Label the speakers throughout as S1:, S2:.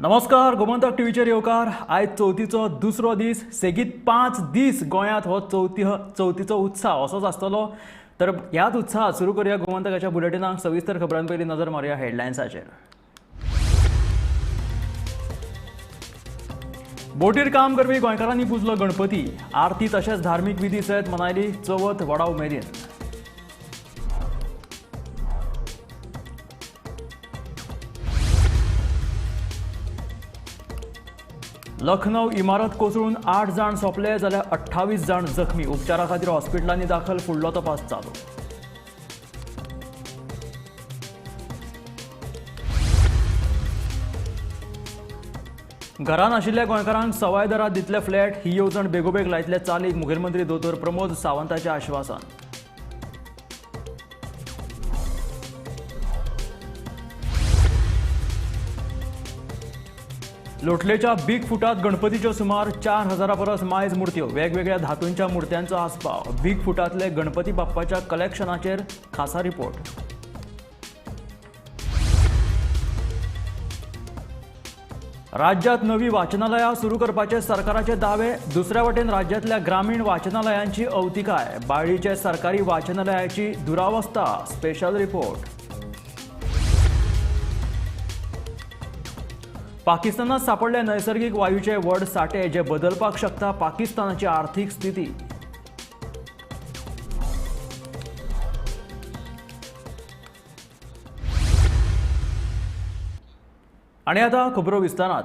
S1: नमस्कार, गोमंतक टीव्हीचेर येवकार. आयज चवथीचो दुसरो दीस. सेगीत 5 दीस गोंयांत हो चवथीचो उत्सव असोच आसतलो. तर ह्याच उत्सवात सुरू करूया गोमंतकाच्या बुलेटिनाक. सविस्तर खबरां पयलीं नजर मारूया हेडलायन्साचेर. बोटीर काम करपी गोंयकारांनी पुजलो गणपती. आरती तशेंच धार्मीक विधी सयत मनायली चवथ व्हडा उमेदीन. लखनौ इमारत कोसळून 8 जाण सोंपले जाल्यार 28 जाण जखमी. उपचारा खातीर हॉस्पिटलांनी दाखल. फुडलो तपास चालू. घरान आशिल्ल्या गोंयकारांक सवाय दरात दितले फ्लॅट. ही येवजण बेगोबेग लायतले चालीक. मुखेलमंत्री दोतोर प्रमोद सावंताचें आश्वासन. लोटलेच्या बीग फुटात गणपतीच्यो सुमार 4000 परस मायज मुर्त्यो. वेगवेगळ्या धातूंच्या मुर्त्यांचो आस्पाव. बीग फुटांतले गणपती बाप्पाच्या कलेक्शनाचेर खासा रिपोर्ट. राज्यात नवी वाचनालयां सुरू करपाचे सरकाराचे दावे. दुसऱ्या वटेन राज्यातल्या ग्रामीण वाचनालयांची अवतिकाय. बाळ्ळीचे सरकारी वाचनालयाची दुरावस्था. Special report. पाकिस्तानात सापडले नैसर्गिक वायूचे व्हड साठे जे बदलपाक शकता पाकिस्तानाची आर्थीक स्थिती. आणि आता खबरो विस्तारात.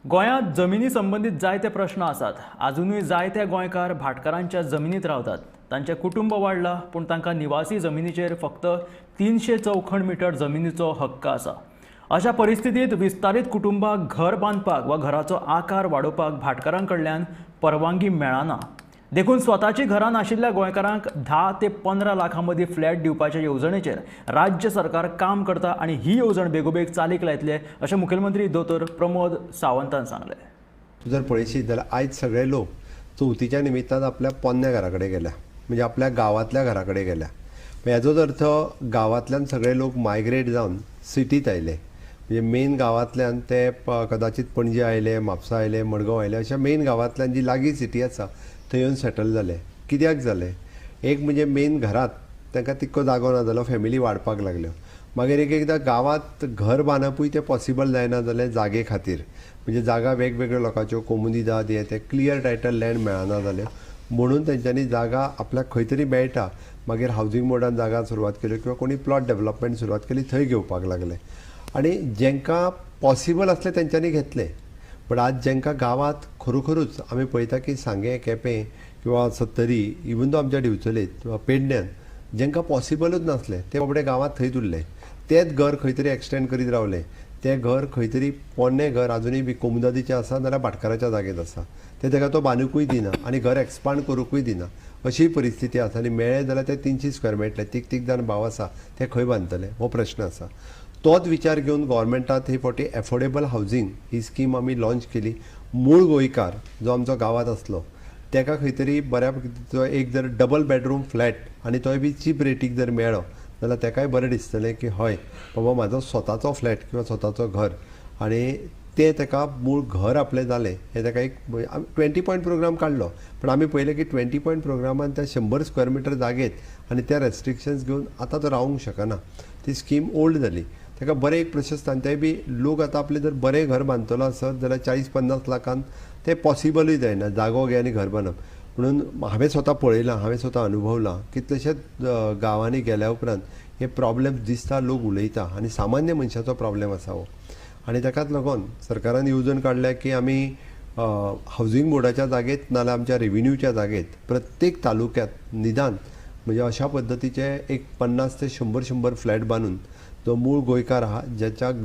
S1: गोंयांत जमिनी संबंदीत जायते प्रश्न आसात. अजूनय जायते गोंयकार भाटकारांच्या जमिनीत रावतात. तांचे कुटुंब वाडला पूण तांकां निवासी जमिनीचेर फक्त 300 चौखण मीटर जमिनीचो हक्क आसा. अशा परिस्थितीत विस्तारीत कुटुंबाक घर बांदपाक वा घराचो आकार वाडोवपाक भाटकारांकडल्यान परवानगी मेळना. देखून स्वताची घरां नाशिल्ल्या गोंयकारांक 10 ते 15 लाखां मदीं फ्लॅट दिवपाच्या येवजणेचेर राज्य सरकार काम करता आनी ही येवजण बेगोबेग चालीक लायतले अशें मुखेलमंत्री दोतोर प्रमोद सावंतान सांगलें.
S2: जर पळयशीत जाल्यार आयज सगळे लोक चवथीच्या निमित्तान आपल्या पोन्न्या घरा कडेन गेल्या, म्हणजे आपल्या गांवांतल्या घरा कडेन गेल्या. हेजोच अर्थ गांवांतल्यान सगळे लोक मायग्रेट जावन सिटीत आयले. म्हणजे मेन गांवांतल्यान ते कदाचित पणजे आयले, म्हापसा आयले, मडगांव आयले, अशा मेन गांवांतल्यान जी लागीं सिटी आसा थंय येवन सेटल जाले. कित्याक जाले? एक म्हणजे मेन घरांत तांकां तितको जागो ना जालो, फॅमिली वाडपाक लागल्यो. मागीर एक एकदां गांवांत घर बांदपूय ते पॉसिबल जायना जालें जागे खातीर. म्हणजे जागा वेगवेगळ्या लोकांच्यो कोमुनिदाद ते क्लियर टायटल लँड मेळना जाल्यो. म्हणून तेंच्यांनी जागा आपल्याक खंय तरी मेळटा मागीर हावजींग बोर्डान जागा सुरवात केल्यो किंवा कोणी प्लॉट डेव्हलपमेंट सुरवात केली, थंय घेवपाक लागले. आनी जेंकां पॉसिबल आसलें तेंच्यांनी घेतले. पण आज जेंकां गांवांत खरोखरूच आमी पळयता की सांगे, केपें किंवा सत्तरी, इवन तो आमच्या दिवचलेत किंवा पेडण्यान जेंकां पॉसिबलूच नासलें ते बाबडे गांवांत थंयच उरले. तेंच घर खंय तरी एक्सटेंड करीत रावले. तें घर खंय तरी पोन्नें घर अजुनूय बी कोमुदादीचें आसा नाल्यार भाटकाराच्या जागेत आसा. ते ताका तो बांदूंकूय दिना आनी घर एक्सपांड करूंकूय दिना. अशी परिस्थिती आसा. आनी मेळ्ळे जाल्यार ते 300 स्क्वेअर मेळटले. तीग जाण भाव आसा ते खंय बांदतले हो प्रश्न आसा. तोच विचार घेवन गोवोरमेंटान हे फावटी एफोर्डेबल हावजींग ही स्कीम आमी लॉन्च केली. मूळ गोंयकार जो आमचो गांवांत आसलो ताका खंय तरी बऱ्या पैकी एक जर डबल बेडरूम फ्लॅट आनी तोय बी चीप रेटीक जर मेळ्ळो जाल्यार ताकाय बरें दिसतलें की हय बाबा म्हाजो स्वताचो फ्लॅट किंवा स्वताचो घर आनी ते ताका मूळ घर आपलें जालें हें ताका एक 20 पॉयंट प्रोग्राम काडलो. पण आमी पळयलें की 20 पॉयंट प्रोग्रामान त्या 100 स्क्वेअर मिटर जागेत आनी त्या रेस्ट्रिक्शन्स घेवन आतां तो रावूंक शकना. ती स्कीम ओल्ड जाली. ताका बरें एक प्रशस्त आनी ते बी लोक आतां आपलें जर बरें घर बांदतलो आसत जाल्यार 40-50 लाखान ते पॉसिबलूय जायना जागो घे आनी घर बांदप. म्हणून हांवें स्वता पळयलां, हांवें स्वता अनुभवलां. कितलेशेच गांवांनी गेल्या उपरांत हे प्रॉब्लेम दिसता, लोक उलयता आनी सामान्य मनशाचो प्रॉब्लेम आसा हो. आनी ताकाच लागून सरकारान येवजण काडल्या की आमी हावजींग बोर्डाच्या जागेत नाल्यार आमच्या रेव्हेन्यूच्या जागेत प्रत्येक तालुक्यात निदान म्हणजे अशा पद्दतीचे एक 50 ते 100 फ्लॅट बांदून जो मूळ गोंयकार आहा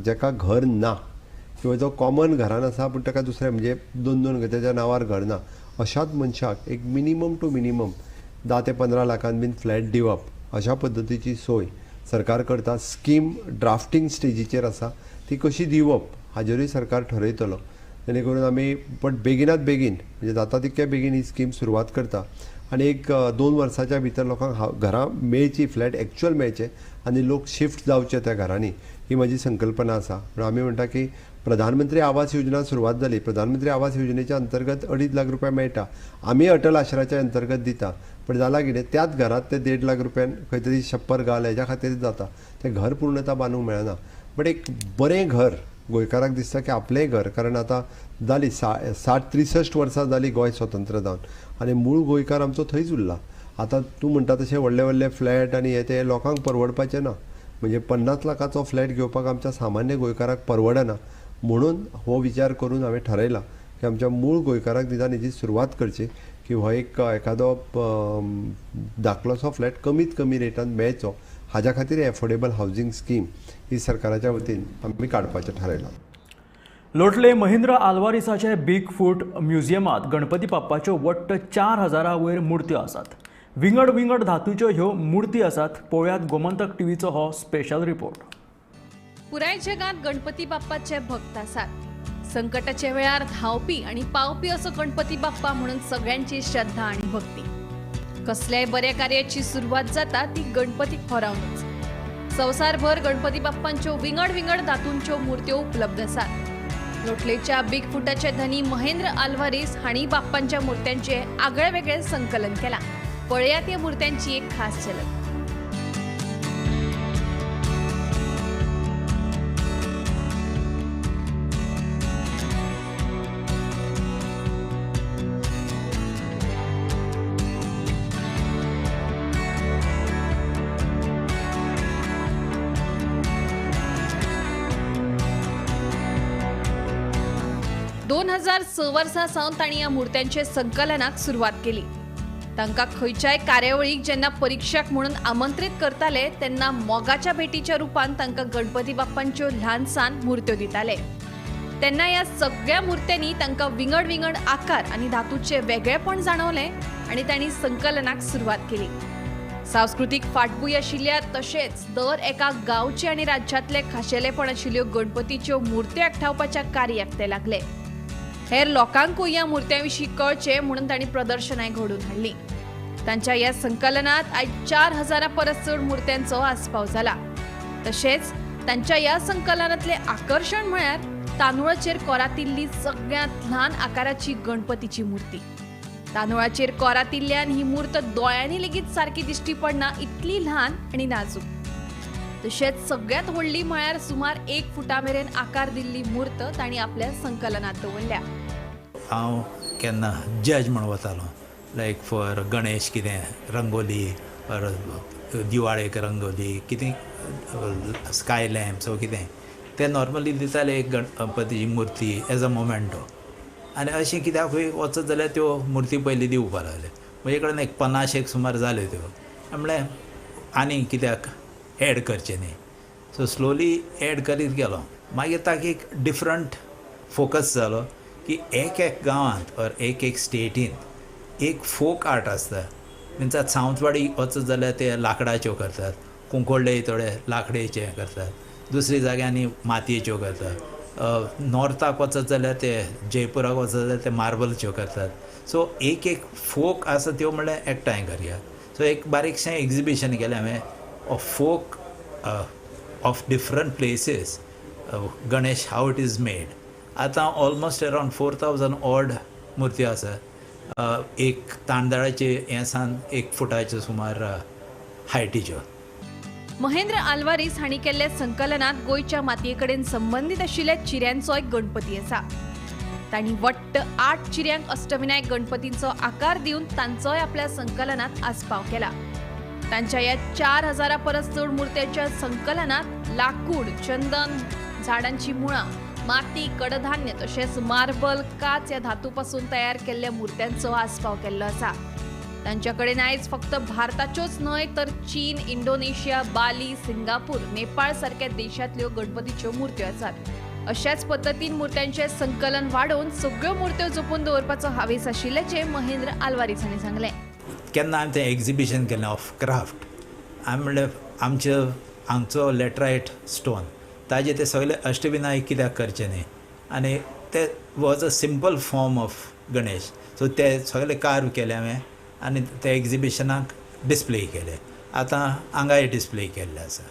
S2: जेका घर ना किंवा जो कॉमन घरान आसा पूण ताका दुसरें म्हणजे 2 तेच्या नांवार घर ना अशाच मनशाक एक मिनिमम टू मिनिमम 10 ते 15 लाखान बीन फ्लॅट दिवप अशा पद्दतीची सोय सरकार करता. स्कीम ड्राफ्टींग स्टेजीचेर आसा. ती कशी दिवप हाजेरूय सरकार ठरयतलो. जेणे करून आमी पण बेगिनात बेगीन म्हणजे जाता तितके बेगीन ही स्कीम सुरवात करता आनी एक 2 वर्साच्या भितर लोकांक घरां मेळची, फ्लॅट एक्चुअल मेळचे आनी लोक शिफ्ट जावचे त्या घरांनी ही म्हजी संकल्पना आसा. म्हणून आमी म्हणटा की प्रधानमंत्री आवास योजना सुरवात जाली. प्रधानमंत्री आवास योजनेच्या अंतर्गत 2.5 लाख रुपया मेळटा. आमी अटल आश्राच्या अंतर्गत दिता. पण जाला कितें, त्याच घरात ते 1.5 लाख रुपयान खंय तरी छप्पर घाल हेच्या खातीर जाता. तें घर पूर्णता बांदूंक मेळना. बट एक बरें घर गोंयकाराक दिसता की आपलेंय घर, कारण आतां जाली 63 वर्सां जाली गोंय स्वतंत्र जावन, आनी मूळ गोंयकार आमचो थंयच उरला. आतां तूं म्हणटा तशें व्हडले व्हडले फ्लॅट आनी हे ते लोकांक परवडपाचें ना. म्हणजे 50 लाखाचो फ्लॅट घेवपाक आमच्या सामान्य गोंयकाराक परवडना. म्हणून हो विचार करून हांवें थारायला की आमच्या मूळ गोंयकाराक निदान हेची सुरवात करची, की हो एखादो धाकलोसो फ्लॅट कमीत कमी रेटान मेळचो. हाज्या खातीर एफोर्डेबल हावजींग स्कीम ही सरकाराच्या वतीन आमी काडपाचें थारायलां.
S1: लोटले महेंद्र आल्वारिसाचे बिग फूट म्युझियमात गणपती बाप्पाच्यो वट्ट 4000 वयर मुर्त्यो आसात. विंगड विंगड धातूच्यो ह्यो मुर्ती आसात. पळोवयात गोमंतक टीव्हीचो हो स्पेशल रिपोर्ट.
S3: पुराय जगात गणपती बाप्पाचे भक्त आसात. संकटाच्या वेळार धांवपी आणि पावपी असो गणपती बाप्पा म्हणून सगळ्यांची श्रद्धा आणि भक्ती. कसल्याय बऱ्या कार्याची सुरुवात जाता ती गणपती खोरावनच. संवसारभर गणपती बाप्पांच्यो विंगड विंगड धातूंच्यो मुर्त्यो उपलब्ध आसात. लोटलेच्या बिग फुटाचे धनी महेंद्र आल्वारिस हांणी बाप्पांच्या मुर्त्यांचे आगळे वेगळे संकलन केला. पळयात ह्या मुर्त्यांची एक खास झलक. दोन 2006 वर्सा सावन तांणी ह्या मुर्त्यांचे संकलनाक सुरवात केली. तांकां खंयच्याय कार्यावळीक जेन्ना परिक्षक म्हणून आमंत्रीत करताले तेन्ना मोगाच्या भेटीच्या रुपान तांकां गणपती बाप्पांच्यो ल्हानसान मुर्त्यो दिताले. तेन्ना ह्या सगळ्या मुर्त्यांनी तांकां विंगड विंगड आकार आनी धातूचे वेगळेपण जाणवलें आनी तांणी संकलनाक सुरवात केली. सांस्कृतीक फाटभूंय आशिल्ल्या तशेंच दर एका गांवचे आनी राज्यांतले खाशेलेपण आशिल्ल्यो गणपतीच्यो मुर्त्यो एकठावपाच्या कार्याक ते लागले. हेर लोकांकूय ह्या मुर्त्यां विशीं कळचें म्हणून तांणी प्रदर्शनाय घडोवन हाडलीं. तांच्या ह्या संकलनात आयज 4000 परस चड मुर्त्यांचो आस्पाव जाला. तशेंच तांच्या ह्या संकलनांतलें आकर्शण म्हळ्यार तांदुळाचेर कोरातिल्ली सगळ्यांत ल्हान आकाराची गणपतीची मुर्ती. तांदुळाचेर कोरातिल्ल्यान ही मूर्त दोळ्यांनी लेगीत सारकी दिश्टी पडना इतली ल्हान आनी नाजूक. तशेंच सगळ्यांत व्हडली म्हळ्यार सुमार 1 फुटा मेरेन आकार दिल्ली मूर्त तांणी आपल्या संकलनात दवरल्या.
S4: हांव केन्ना जज म्हण वतालो, लायक फॉर गणेश कितें रंगोली ऑर दिवाळेक रंगोली कितें स्काय लॅम्प्स वो कितें ते नॉर्मली दिताले एक गणपतीची मुर्ती एज अ मोमेंटो. आनी अशें कित्याकूय वचत जाल्यार त्यो मुर्ती पयलीं दिवपा लागले. म्हजे कडेन एक 50 सुमार जाल्यो त्यो. म्हणलें आनी कित्याक एड करचें न्ही. सो स्लोली एड करीत गेलो. मागीर ताका एक डिफरंट फोकस जालो की एक गांवांत ऑर एक स्टेटीन एक फोक आर्ट आसता. मिन्स आतां सावंतवाडी वचत जाल्यार ते लाकडाच्यो करतात, कुंकोळ्ळे थोडे लाकडेचे करतात, दुसरी जाग्यांनी मातयेच्यो करतात, नॉर्थाक वचत जाल्यार ते जयपुराक वचत जाल्यार ते मार्बलच्यो करतात. सो एक फोक आसा त्यो म्हणल्यार एकठांय करया. सो एक बारीकशें एक्झिबिशन केलें हांवें of folk of different places. Ganesh how it is made. आतां ऑलमोस्ट अरावंड 4000 ऑड मुर्त्यो आसा. एक तांदळाचे हें सान 1 फुटाच्यो सुमार हायटीच्यो.
S3: महेंद्र आल्वारिस हांणी केल्ल्या संकलनात गोंयच्या मातये कडेन संबंदीत आशिल्ल्या चिऱ्यांचो एक गणपती आसा. तांणी वट्ट 8 चिऱ्यांक अष्टविनायक गणपतींचो आकार दिवन तांचोय आपल्या संकलनात आस्पाव केला. तांच्या ह्या 4000 परस चड मुर्त्यांच्या संकलनात लाकूड, चंदन, झाडांची मुळां, माती, कडधान्य तशेंच मार्बल, काच ह्या धातूपासून तयार केल्ल्या मुर्त्यांचो आस्पाव केल्लो आसा. तांच्या कडेन आयज फक्त भारताच्योच न्हय तर चीन, इंडोनेशिया, बाली, सिंगापूर, नेपाळ सारख्या देशांतल्यो गणपतीच्यो मुर्त्यो आसात. अशाच पद्दतीन मुर्त्यांचें संकलन वाडोवन सगळ्यो मुर्त्यो जपून दवरपाचो हावेस आशिल्ल्याचें महेंद्र आल्वारिस हांणी सांगलें.
S4: केन्ना हांवें तें एक्झिबिशन केलें ऑफ क्राफ्ट. हांवें म्हणलें आमचो हांगचो लॅटरायट स्टोन ताजे ते सगळे अष्टविनायक कित्याक करचे न्ही. आनी ते was a simple form of Ganesh. So ते सगळे कार्व केले हांवें आनी ते एक्झिबिशनाक डिस्प्ले केले. आतां हांगाय डिस्प्ले केल्ले आसा.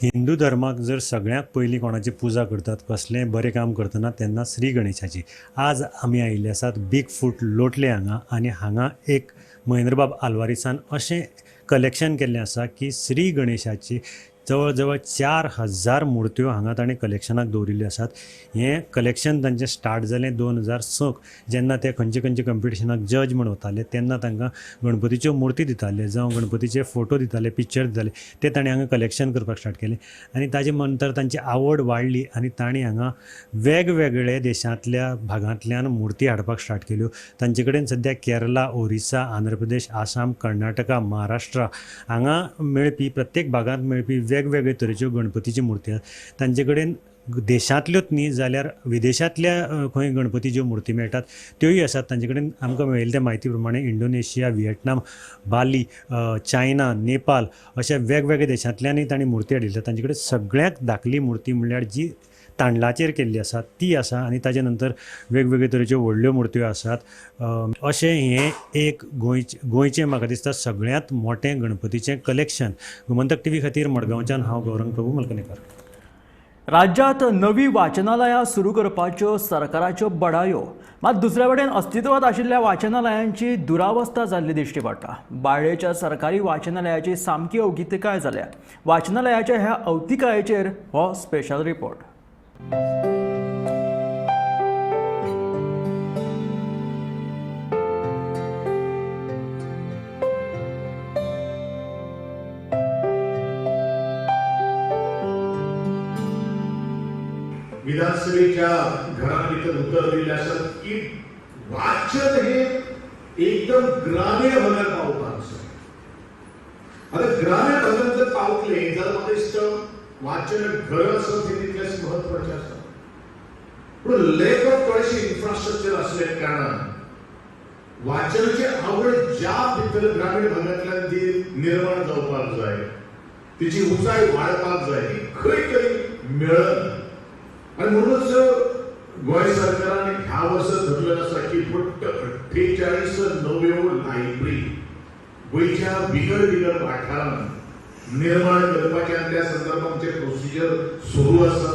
S5: हिंदू धर्माक जर सगळ्यात पयलीं कोणाची पुजा करतात कसलेंय बरें काम करतना तेन्ना श्री गणेशाची. आज आमी आयिल्ले आसात बीग फूट लोटले हांगा आनी हांगा एक महेंद्रबाब आल्वारिसान अशें कलेक्शन केल्लें आसा की श्री गणेशाची जवळ जवळ 4000 मुर्त्यो हांगा ताणें कलेक्शनाक दवरिल्ल्यो आसात. हें कलेक्शन तांचें स्टार्ट जालें 2006 जेन्ना ते खंयचे कंपिटिशनाक जज म्हूण वताले तेन्ना तांकां गणपतीच्यो मुर्ती दिताले जावं गणपतीचे फोटो दिताले, पिक्चर दिताले, ते ताणें हांगा कलेक्शन करपाक स्टार्ट केलें आनी ताजे नंतर तांची आवड वाडली आनी ताणीं हांगा वेगवेगळे देशांतल्या भागांतल्यान मुर्ती हाडपाक स्टार्ट केल्यो. तांचे कडेन सद्या केरला, ओरिसा, आंध्र प्रदेश, आसाम, कर्नाटका, महाराष्ट्रा हांगा मेळपी प्रत्येक भागांत मेळपी वेगवेगळे तरेच्यो गणपतीच्यो मुर्ती आसात. तांचे कडेन देशांतल्योच न्ही जाल्यार विदेशांतल्या खंय गणपती ज्यो मुर्ती मेळटात त्योय आसात. तांचे कडेन आमकां मेळिल्ले त्या म्हायती प्रमाणे इंडोनेशिया, व्हिएटनाम, बाली, चायना, नेपाल अशा वेगवेगळ्या देशांतल्यानय तांणी मुर्ती हाडिल्ल्यो. तांचे कडेन सगळ्यांत धाकली मुर्ती म्हणल्यार जी तांदळाचेर केल्ली आसा ती आसा आनी ताजे नंतर वेगवेगळे तरेच्यो व्हडल्यो मुर्त्यो आसात. अशें हें एक गोंयचें म्हाका दिसता सगळ्यांत मोठें गणपतीचें कलेक्शन. गोमंतक टीव्ही खातीर मडगांवच्यान हांव गौरंग प्रभू मलकणेकर.
S1: राज्यात नवी वाचनालयां सुरू करपाच्यो सरकाराच्यो बडायो मात दुसरे वटेन अस्तित्वात आशिल्ल्या वाचनालयांची दुरावस्था जाल्ली दिश्टी पडटा. बाळ्ळेच्या सरकारी वाचनालयाची सामकी अवगितकाय जाल्या. वाचनालयाच्या ह्या अवतिकायेचेर हो स्पेशल रिपोर्ट.
S6: विधानसभेच्या घरामध्ये उत्तर दिले असत की वाचन हे एकदम ग्रामीण भागात पावतात. आता ग्रामीण भागात जर पावले जाल्यार म्हाका दिसता वाचन घर आसप हे तितलेंच महत्वाचें आसा. पूण लेक ऑफ थोडेशें इन्फ्रास्ट्रक्चर आसल्या कारणान वाचनाची आवड ज्या भितर ग्रामीण भागांतल्यान जी निर्माण जावपाक जाय तिची उंचाय वाडपाक जाय ती खंय तरी मेळना. आणि म्हणूनच गोंय सरकारान ह्या वर्सा धरलेलं आसा की फक्त 48 नव्यो लायब्ररी गोंयच्या बिगर वाठारांत निर्माण करपाचे आनी त्या संदर्भात आमचे प्रोसिजर सुरू आसा.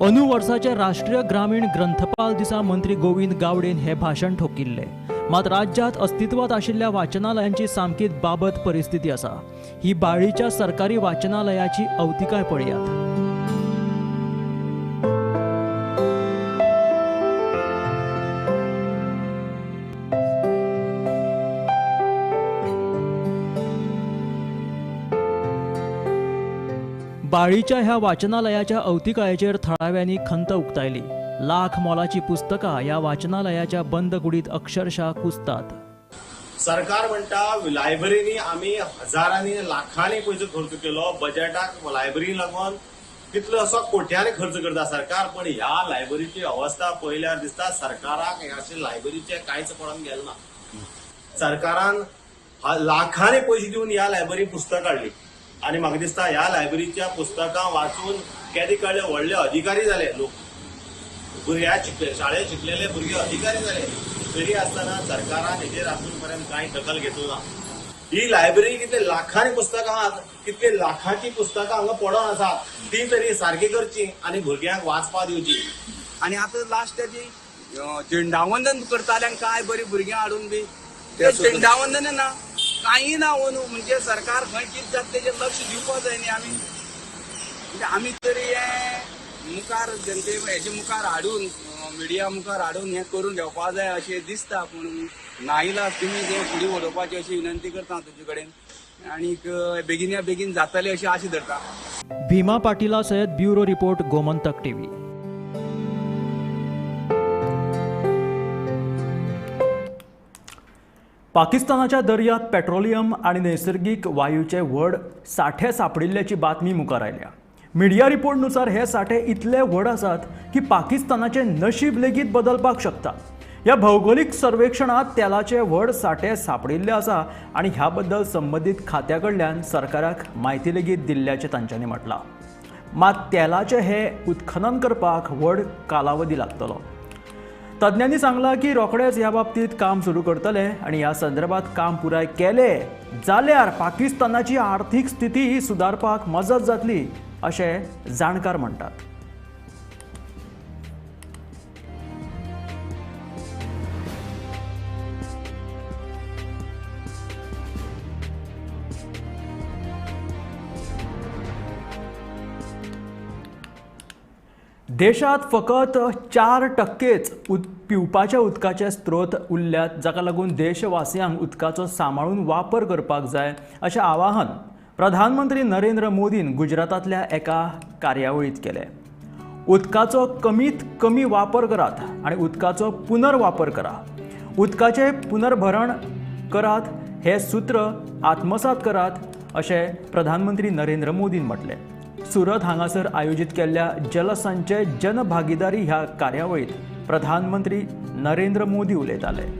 S1: अंदू वर्साच्या राष्ट्रीय ग्रामीण ग्रंथपाल दिसा मंत्री गोविंद गावडेन हे भाशण ठोकिल्ले. मात राज्यात अस्तित्वात आशिल्ल्या वाचनालयांची सामकीच बाबत परिस्थिती आसा. ही बाळ्ळीच्या सरकारी वाचनालयाची अवतिकाय पळयात. बाळ्ळीच्या ह्या वाचनालयाच्या अवतिकायेचेर थळाव्यांनी खंत उक्तायली. लाख मोलाची पुस्तकां ह्या वाचनालयाच्या बंद कुडीत अक्षरशः कुसतात.
S7: सरकार म्हणटा लायब्ररीनी आमी हजारांनी लाखांनी पयसो खर्च केलो. बजेटाक लायब्ररी लागून कितलो असो कोट्यांनी खर्च करता सरकार. पण ह्या लायब्ररीची अवस्था पळयल्यार दिसता सरकाराक अशें लायब्ररीचें कांयच पडून गेलें ना. सरकारान लाखांनी पयशे दिवन ह्या लायब्ररी पुस्तकां हाडली आनी म्हाका दिसता ह्या लायब्ररीच्या पुस्तकां वाचून केदी कळ्ळे व्हडले अधिकारी जाले लोक. भुरग्यां शिकले शाळेंत शिकलेले भुरगे अधिकारी जाले. तरी आसतना सरकारान हेजेर आजून पर्यंत कांय दखल घेतलो ना. ही लायब्ररी कितले लाखांनी पुस्तकां आहात, कितले लाखांची पुस्तकां हांगा पडून आसात ती तरी सारकी करची आनी भुरग्यांक वाचपा दिवची.
S8: आनी आतां लास्ट तेजी झेंडावंदन करताल्यांक काय बरी भुरग्यां हाडून बी ते झेंडावंदन ना काही ना अंदू. म्हणजे सरकार खंय कितें जाता तेजेर लक्ष दिवपा जाय न्ही आमी. म्हणजे आमी तरी हें मुखार जनते हेजे मुखार हाडून मिडिया मुखार हाडून हें करून घेवपा जाय अशें दिसता. पूण नाइलाज तुमी तें फुडें व्हरपाची अशी विनंती करता तुजे कडेन आनीक बेगिन्या बेगीन जातलें अशी आशा धरता.
S1: भीमा पाटीला सयत ब्युरो रिपोर्ट गोमंतक टीव्ही. पाकिस्तानाच्या दर्यांत पेट्रोलियम आणि नैसर्गिक वायूचे व्हड साठे सापडिल्ल्याची बातमी मुखार आयल्या. मिडिया रिपोर्टनुसार हे साठे इतले व्हड आसात की पाकिस्तानाचे नशीब लेगीत बदलपाक शकता. ह्या भौगोलिक सर्वेक्षणात तेलाचे व्हड साठे सापडिल्ले आसा आनी ह्या बद्दल संबंधीत खात्या कडल्यान सरकाराक म्हायती लेगीत दिल्ल्याचें तांच्यांनी म्हटलां. मात तेलाचे हे उत्खनन करपाक व्हड कालावधी लागतलो. तज्ञांनी सांगला की रोखडेच ह्या बाबतीत काम सुरू करतले आणि ह्या संदर्भात काम पुराय केले जाल्यार पाकिस्तानाची आर्थीक स्थिती सुदारपाक मजत जातली अशें जाणकार म्हणटात. देशात फकत 4%च पिवपाच्या उदकाचे स्त्रोत उरल्यात, जाका लागून देशवासियांक उदकाचो सांबाळून वापर करपाक जाय अशें आवाहन प्रधानमंत्री नरेंद्र मोदीन गुजरातांतल्या एका कार्यावळींत केलें. उदकाचो कमीत कमी वापर करात आणि उदकाचो पुनर्वापर करा. उदकाचे पुनर्भरण करात हे सूत्र आत्मसात करात अशें प्रधानमंत्री नरेंद्र मोदीन म्हटलें. सुरत हांगासर आयोजीत केल्ल्या जलसंचय जनभागीदारी ह्या कार्यावळीत प्रधानमंत्री नरेंद्र मोदी उलयताले.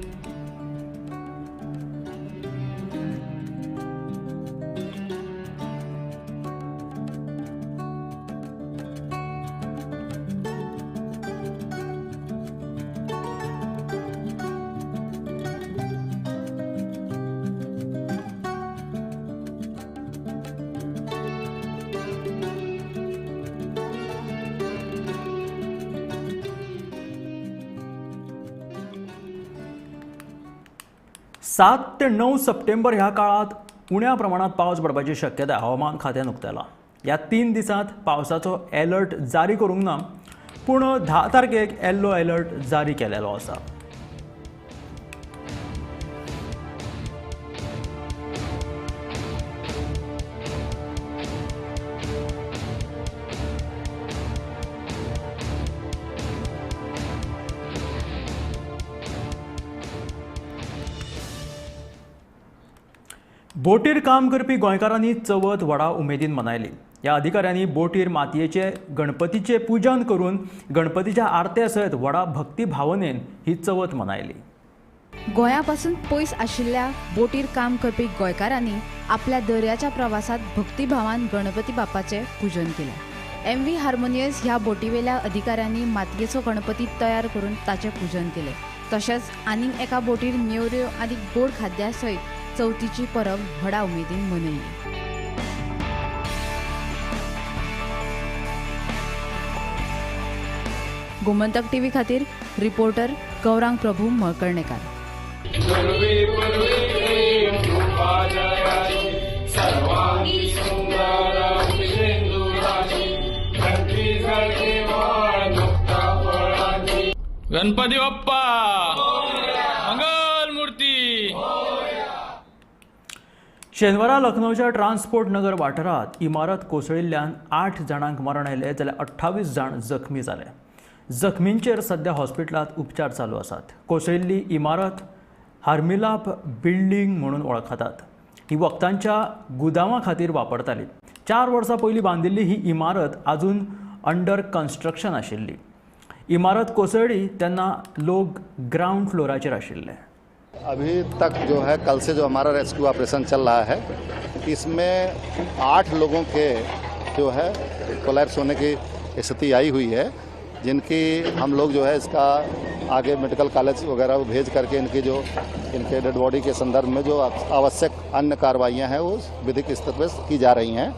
S1: सात ते 9 सप्टेंबर ह्या काळात उण्या प्रमाणात पावस पडपाची शक्यता हवामान खात्यान उक्तायला. ह्या 3 दिसांत पावसाचो अलर्ट जारी करूंक ना, पूण 10 तारखेक येल्लो अलर्ट जारी केलेलो आसा. बोटीर काम करपी गोंयकारांनी चवथ व्हडा उमेदीन मनायली. ह्या अधिकाऱ्यांनी बोटीर मातयेचे गणपतीचे पूजन करून गणपतीच्या आरत्या सयत व्हडा भक्ती भावनेन ही चवथ मनायली.
S9: गोंयापासून पयस आशिल्ल्या बोटीर काम करपी गोंयकारांनी आपल्या दर्याच्या प्रवासात भक्तिभावान गणपती बाप्पाचे पूजन केले. MV हार्मोनियस ह्या बोटीवेल्या अधिकाऱ्यांनी मातयेचो गणपती तयार करून ताचे पूजन केले. तशेंच आनीक एका बोटीर नेवऱ्यो आनी गोड खाद्या सयत चवथीची परब व्हडा उमेदीन मनयली. गोमंतक टीव्ही खातीर रिपोर्टर गौरांग प्रभू मळकर्णेकार.
S10: गणपती बाप्पा मंगल मूर्ती.
S1: शेनवारा लखनौच्या ट्रान्सपोर्ट नगर वाठारात इमारत कोसळिल्ल्यान 8 जाणांक मरण आयले जाल्यार 28 जाण जखमी जाले. जखमींचेर सध्या हॉस्पिटलांत उपचार चालू आसात. कोसळिल्ली इमारत हार्मिलाप बिल्डिंग म्हणून वळखतात. ही वखदांच्या गुदामा खातीर वापरताली. 4 वर्सां पयलीं बांदिल्ली ही इमारत आजून अंडर कन्स्ट्रक्शन आशिल्ली. इमारत कोसळ्ळी तेन्ना लोक ग्राउंड फ्लोराचेर आशिल्ले.
S11: अभी तक जो है कल से जो हमारा रेस्क्यू ऑपरेशन चल रहा है, इसमें 8 लोगों के जो है कोलैप्स होने की स्थिति आई हुई है, जिनकी हम लोग जो है इसका आगे मेडिकल कॉलेज वगैरह भेज करके इनके डेड बॉडी के संदर्भ में जो आवश्यक अन्य कार्रवाइयाँ हैं वो विधिक स्तर पर की जा रही हैं.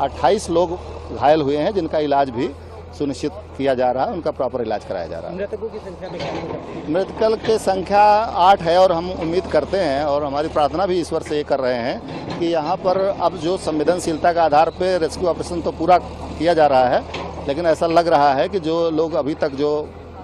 S11: 28 लोग घायल हुए हैं, जिनका इलाज भी सुनिश्चित किया जा रहा है, उनका प्रॉपर इलाज कराया जा रहा है.
S12: मृतकों की संख्या में क्या है?
S11: मृतकों की संख्या 8 है और हम उम्मीद करते हैं और हमारी प्रार्थना भी ईश्वर से ये कर रहे हैं कि यहाँ पर अब जो संवेदनशीलता का आधार पे रेस्क्यू ऑपरेशन तो पूरा किया जा रहा है, लेकिन ऐसा लग रहा है कि जो लोग अभी तक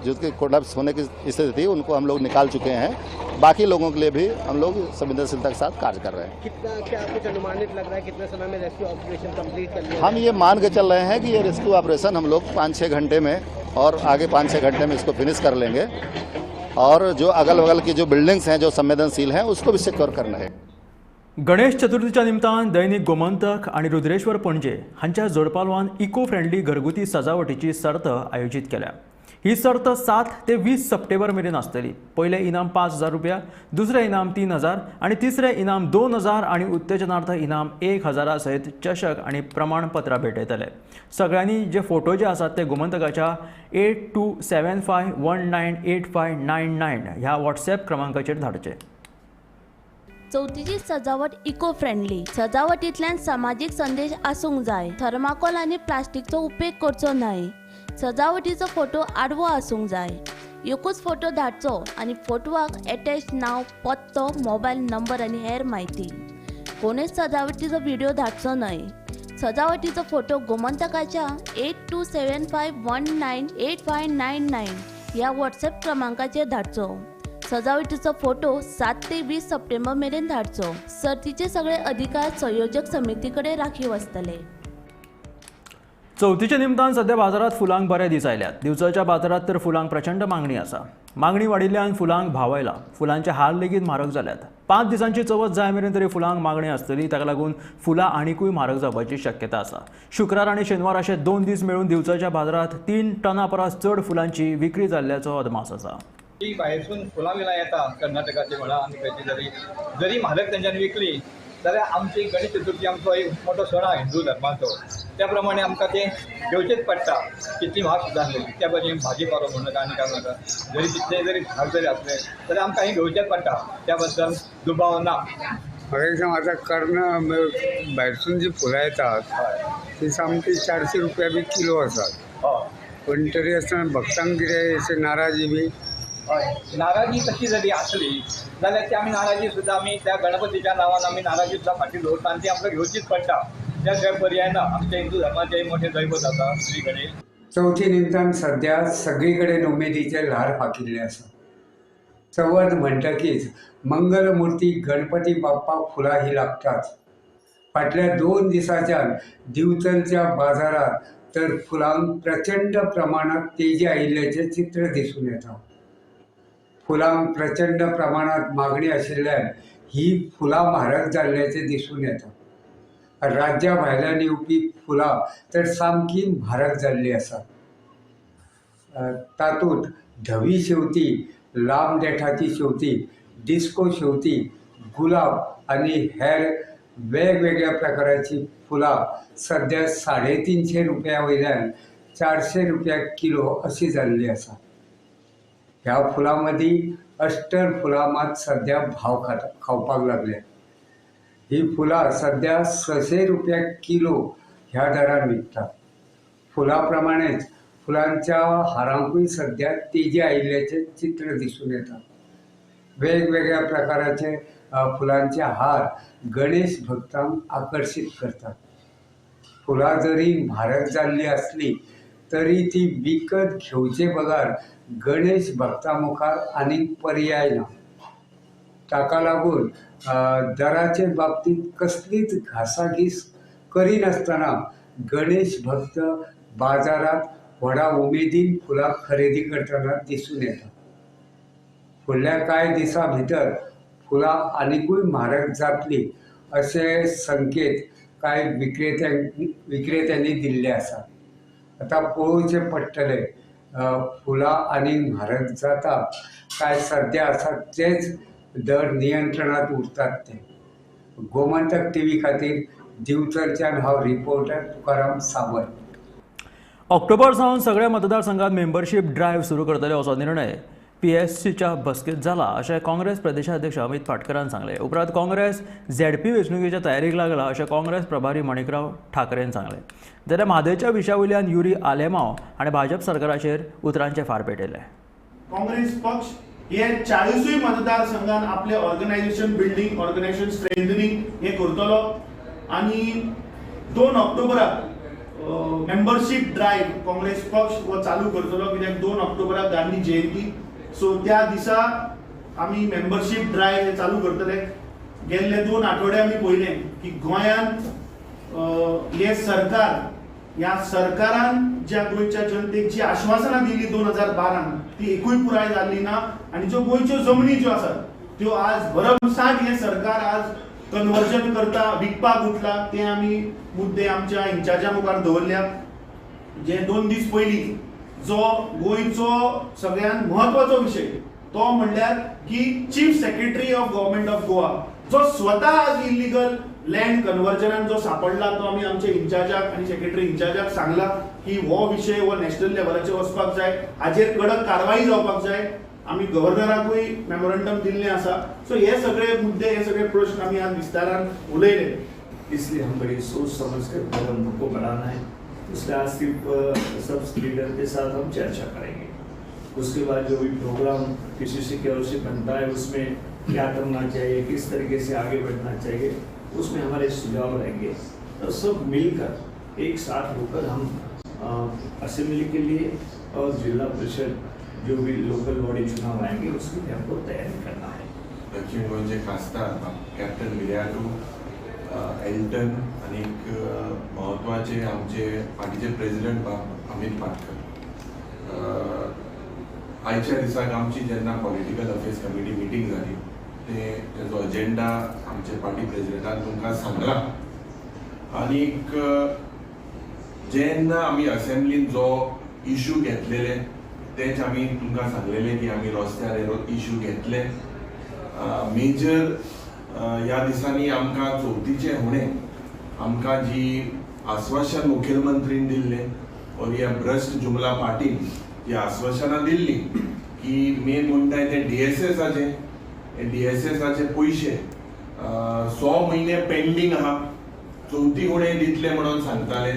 S11: जिसके कोलैप्स होने की स्थिति थी उनको हम लोग निकाल चुके हैं. बाकी लोगों के लिए भी हम लोग संवेदनशीलता के साथ कार्य कर रहे हैं.
S12: कितना क्या कुछ अनुमानित लग रहा है कितने समय में रेस्क्यू ऑपरेशन कंप्लीट कर लिया?
S11: हम ये मान के चल रहे हैं कि ये रेस्क्यू ऑपरेशन हम लोग 5-6 घंटे में और आगे 5-6 घंटे में इसको फिनिश कर लेंगे. और जो अगल बगल की जो बिल्डिंग्स हैं जो संवेदनशील हैं उसको भी सिक्योर करना है.
S1: गणेश चतुर्थीच्या निमतान दैनिक गोमंतक आणि रुद्रेश्वर पणजे हांच्या जोडपालवान इको फ्रेंडली घरगुती सजावटीची सर्त आयोजीत केल्या. ही सर्त 7 ते 20 सप्टेंबर मेरेन आसतली. पयले इनाम 5,000 रुपया, दुसरें इनाम 3,000 आणि तिसरें इनाम 2,000 आणि उत्तेजनार्थ इनाम 1,000 सयत चषक आणि प्रमाणपत्रां भेटयतले. सगळ्यांनी जे फोटो जे आसात ते गोमंतकाच्या 8275198599 ह्या व्हॉट्सॲप क्रमांकाचेर धाडचे.
S13: चवथीची सजावट इको फ्रेंडली. सजावटींतल्यान सामाजीक संदेश आसूंक जाय. थर्माकोल आनी प्लास्टिकचो उपेग करचो न्हय. सजावटीचो फोटो आडवो आसूंक जाय. एकूच फोटो धाडचो आनी फोटवाक एटॅच नांव, पत्तो, मोबायल नंबर आनी हेर म्हायती. कोणूच सजावटीचो व्हिडिओ धाडचो न्हय. सजावटीचो फोटो गोमंतकाच्या 8275198599 ह्या व्हॉट्सॲप क्रमांकाचेर धाडचो. सजावटीचो फोटो 7 ते 20 सप्टेंबर मेरेन धाडचो. सर्तीचे सगळे अधिकार संयोजक समिती कडेन राखीव आसतले.
S1: चवथीच्या निमतान सध्या बाजारात फुलांक बरे दीस आयल्यात. दिवसाच्या बाजारात तर फुलांक प्रचंड मागणी आसा. मागणी वाडिल्ल्यान फुलांक भाव आयला. फुलांचे हार लेगीत म्हारग जाल्यात. 5 दिसांची चवथ जाय मेरेन तरी फुलांक मागणी आसतली. ताका लागून फुलां आनीकूय म्हारग जावपाची शक्यता आसा. शुक्रार आनी शेनवार अशे 2 दीस मेळून दिवसाच्या बाजारात 3 टना परस चड फुलांची विक्री जाल्ल्याचो अदमास आसा.
S14: ती भायरसून फुलां बिलां येता कर्नाटकाची म्हणा आनी खंयची जरी म्हारग तेंच्यांनी विकली जाल्यार आमची गणेश चतुर्थी आमचो एक मोठो सण आसा हिंदू धर्माचो. त्या प्रमाणे आमकां ते घेवचेच पडटा. कितली म्हाग सुद्दां आसली त्या भाशेन भाजी पालो म्हणनाका आनी काय म्हणटा जरी तितले जरी म्हाग जरी आसले जाल्यार आमकां हें घेवचेच पडटा. त्या बद्दल दुबाव ना.
S15: म्हाका दिसता आतां कर्ण भायरसून जी फुलां येतात ती सामकी 400 रुपया बी किलो आसात. पण तरी आसतना भक्तांक कितें अशें नाराजी बी
S14: हय नाराजी तशी जरी आसली जाल्यार ती आमी नाराजी सुद्दां आमी त्या गणपतीच्या नांवान आमी नाराजी सुद्दां फाटीं दवरता आनी ती आमकां घेवचीच पडटा. त्या शिवाय पर्याय ना. आमच्या हिंदू धर्माचें मोठें दैवत आसा श्री गणेश.
S15: चवथी निमतान सद्या सगळी कडेन उमेदीचे ल्हार फाकिल्ले आसा. चवथ म्हणटकीच मंगलमुर्ती गणपती बाप्पाक फुलां ही लागतात. फाटल्या 2 दिसांच्यान दिवचलच्या बाजारात तर फुलांक प्रचंड प्रमाणात तेजी आयिल्ल्याचें चित्र दिसून येता. फुलांक प्रचंड प्रमाणात मागणी आशिल्ल्यान ही फुलां म्हारग जाल्ल्याचें दिसून येता. राज्या भायल्यान येवपी फुलां तर सामकी म्हारग जाल्ली आसा. तातूंत धवी शेवती, लांब देठाची शेवती, डिस्को शेवती, गुलाब आनी हेर वेगवेगळ्या प्रकाराची फुलां सध्या 350 रुपया वयल्यान 400 रुपया किलो अशी जाल्ली आसा. ह्या फुलां मदीं अस्टर फुलां मात सध्या भाव खावपाक लागल्या. ही फुलां सध्या 600 रुपया किलो ह्या दरान विकतात. फुलां प्रमाणेच फुलांच्या हारांकूय सध्या तेजी आयिल्ल्याचें चित्र दिसून येता. वेगवेगळ्या प्रकाराचे फुलांचे हार गणेश भक्तांक आकर्शीत करतात. फुलां जरी म्हारग जाल्ली आसली तरी ती विकत घेवचे बगार गणेश भक्तां मुखार आनीक पर्याय ना. ताका लागून दराचे बाबतींत कसलीच घासाघीस करिनासतना गणेश भक्त बाजारात व्हडा उमेदीन फुलां खरेदी करतना दिसून येता. फुडल्या कांय दिसां भितर फुलां आनीकूय म्हारग जातली अशे संकेत कांय विक्रेत्यांनी दिल्ले आसात. आतां पळोवचें पडटलें फुलां आनीक म्हारग जाता काय सध्या आसात तेच दर नियंत्रणात उरतात ते. गोमंतक TV खातीर दिवचलच्यान हांव रिपोर्टर तुकाराम सावंत.
S1: ऑक्टोबर सावन सगळ्या मतदारसंघात मेंबरशीप ड्रायव्ह सुरू करतले असो निर्णय PSCच्या बसकेत जाला अशें काँग्रेस प्रदेशाध्यक्ष अमित पाटकरान सांगले. उपरांत काँग्रेस ZP वेंचणुकेच्या तयारीक लागला अशें काँग्रेस प्रभारी मणिकराव ठाकरेन सांगले. जाल्यार म्हादयच्या विशया वयल्यान युरी आलेमांव हाणें भाजप सरकाराचेर उतरांचे फार पेटयले.
S6: काँग्रेस पक्ष हे 40 मतदारसंघात आपले ऑर्गनायझेशन बिल्डिंग, ऑर्गनायझेशन स्ट्रेंथनिंग हे करतलो आणि 2 ऑक्टोबराक मेंबरशीप ड्रायव्ह काँग्रेस पक्ष हो चालू करतलो. कित्याक 2 ऑक्टोबराक गांधी जयंती. सो त्या दिसा आमी मेंबरशीप ड्रायव्ह हे चालू करतले. गेल्ले 2 आठवडे आमी पळयलें की गोंयांत हे सरकार, ह्या सरकारान ज्या गोंयच्या जनतेक जी आश्वासनां दिली 2012 ती एकूय पुराय जाल्ली ना. आनी ज्यो गोंयच्यो जमनी ज्यो आसात त्यो आज भरमसाट हे सरकार आज कन्वर्जन करता, विकपाक उठला. ते आमी मुद्दे आमच्या इन्चार्जा मुखार दवरल्या. जे 2 दीस पयलीं जो गोयचो सगळ्यात महत्वाचो विषय तो म्हणल्यार की chief secretary of government of Goa जो स्वता आज इलिगल लँड कन्वर्जनान जो सापडला तो आम्ही आमच्या इंचार्जाक आणि सेक्रेटरी इंचार्जाक सांगला की हो विषय हो नॅशनल लेवलाचेर वचपाक जाय, हाचेर कडक कारवाई जावपाक जाय. आम्ही गव्हर्नराकूय मेमोरंडम दिल्लें आसा. सो हे सगळे मुद्दे, हे सगळे प्रश्न आम्ही आज विस्तारान उलयले.
S16: इसलिए हम बड़ी सोच समझ कर कदम को बढ़ाना है. इसलिए आज सब लीडर के साथ हम चर्चा करेंगे. उसके बाद जो भी प्रोग्राम किसी की ओर से बनता है उसमें क्या करना चाहिए, किस तरीके से आगे बढ़ना चाहिए, उसमें हमारे सुझाव रहेंगे. तो सब मिलकर एक साथ होकर हम असेंबली के लिए और जिला परिषद जो भी लोकल बॉडी चुनाव आएंगे उसके लिए हमको तैयारी करना है.
S17: दक्षिण गोंयचे खासदार कॅप्टन विर्याटू एल्टन आणि महत्वाचे आमचे पार्टीचे प्रेसिडेंट अमित पाटकर. आयच्या दिसाक आमची जेन्ना पॉलिटिकल अफेअर्स कमिटी मिटींग जाली तेजो अजेंडा आमचे पार्टी प्रेसिडेंटान तुमकां सांगला. आनीक जेन्ना आमी असेंब्लीन जो इश्यू घेतलेले तेच आमी तुमकां सांगलेले की आमी रस्त्यार इश्यू घेतले. मेजर ह्या दिसांनी आमकां चवथीचे हुणे आमकां जी आश्वासन मुखेलमंत्रीन दिल्ले और ह्या भ्रष्ट जुमला पार्टीन जी आश्वासनां दिल्ली की मेन म्हणटाय ते डीएसएसाचे पयशे 100 म्हयने पेंडींग आहा, चवथी हुणे दितले म्हणून सांगताले.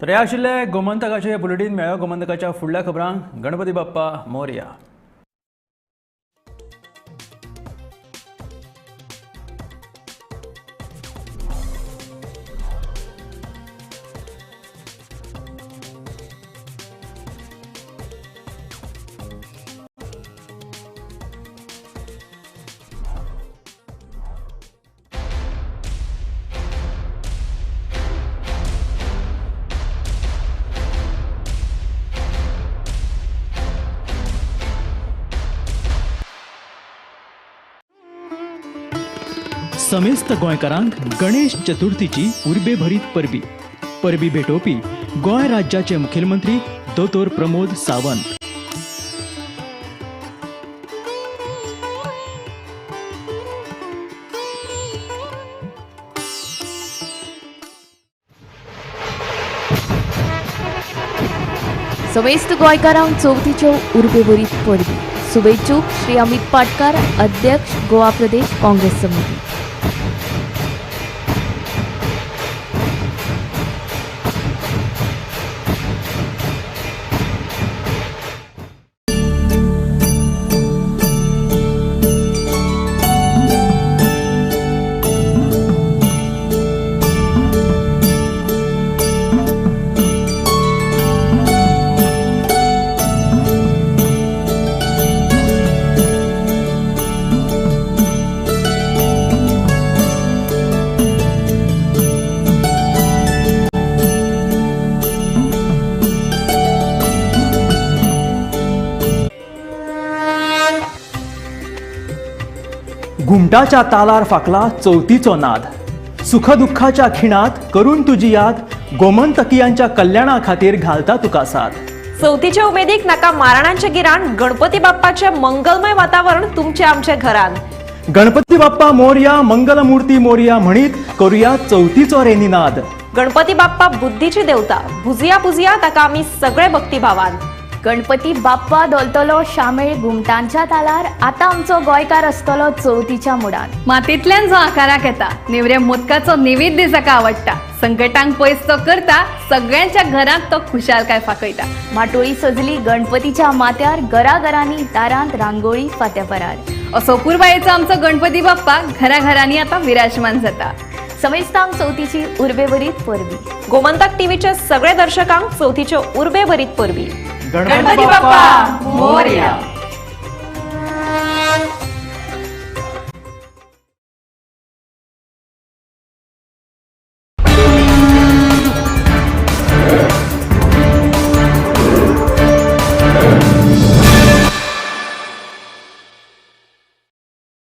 S1: तर हे आशिल्ले गोमंतकाचे बुलेटीन. मेळ्ळो गोमंतकाच्या फुडल्या खबरांक. गणपती बाप्पा मोरया. समेस्त गोंयकारांक गणेश चतुर्थीची उर्बेभरीत परबी भेटोवपी गोंय राज्याचे मुखेलमंत्री दोतोर प्रमोद सावंत.
S13: समेस्त गोंयकारांक चवथीच्यो उर्बेभरीत परबी. शुभेच्छुक श्री अमित पाटकार, अध्यक्ष गोवा प्रदेश काँग्रेस समिती.
S1: घुमटाच्या तालार फाकला चवथीचो नाद. सुखदुःखाच्या खिणात करून तुझी याद. गोमंतकीयांच्या कल्याणा खातीर घालता तुका साथ.
S18: चवथीच्या उमेदीक नाका मारणांचे गिराण. गणपती बाप्पाचे मंगलमय वातावरण तुमचे आमचे घरान.
S1: गणपती बाप्पा मोरया, मंगलमूर्ती मोरया म्हणीत करूया चवथीचो रे निनाद.
S18: गणपती बाप्पा बुद्धीची देवता. भुजिया पुजिया ताका आमी सगळे भक्तिभावान.
S9: गणपती बाप्पा दोलतलो शामेळ घुमटांच्या तालार. आता आमचो गोंयकार आसतलो चवथीच्या मुडान.
S3: मातयेंतल्यान जो आकाराक येता, नेवऱ्या मोदकाचो नैवेद्य जाका आवडटा, संकटांक पयस तो करता, सगळ्यांच्या घरांत तो खुशालकाय फाकयता.
S9: माटोळी सजली गणपतीच्या माथ्यार, घराघरांनी दारांत रांगोळी फात्या परार.
S3: असो पुरबायेचो आमचो गणपती बाप्पा घराघरांनी आता विराजमान जाता.
S9: समेस्तांक चवथीची उर्बेभरीत परबी.
S18: गोमंतक टीव्हीच्या सगळे दर्शकांक चवथीच्यो उर्बेभरीत परबी.
S1: गणपती बाप्पा मोरया.